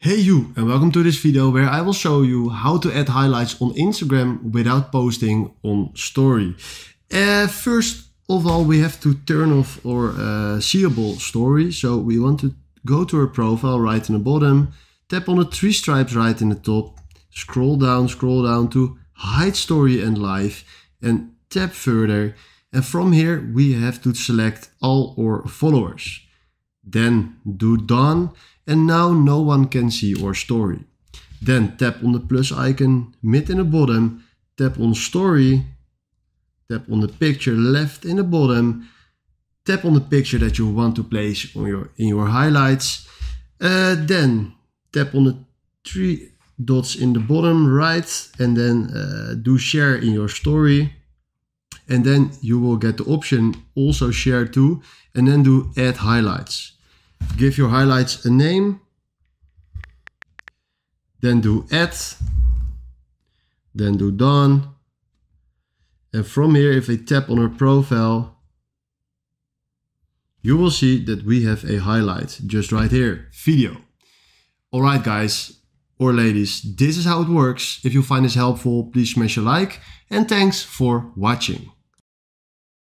Hey you, and welcome to this video where I will show you how to add highlights on Instagram without posting on story. First of all, we have to turn off our seeable story. So we want to go to our profile right in the bottom, tap on the three stripes right in the top, scroll down to hide story and live and tap further. And from here we have to select all our followers. Then do done. And now no one can see our story. Then tap on the plus icon mid in the bottom, tap on story, tap on the picture left in the bottom, tap on the picture that you want to place on in your highlights. Then tap on the three dots in the bottom right and then do share in your story. And then you will get the option also share to, and then do add highlights. Give your highlights a name, then do add, then do done. And from here, if I tap on our profile, you will see that we have a highlight just right here, video. Alright guys or ladies, this is how it works. If you find this helpful, please smash a like and thanks for watching.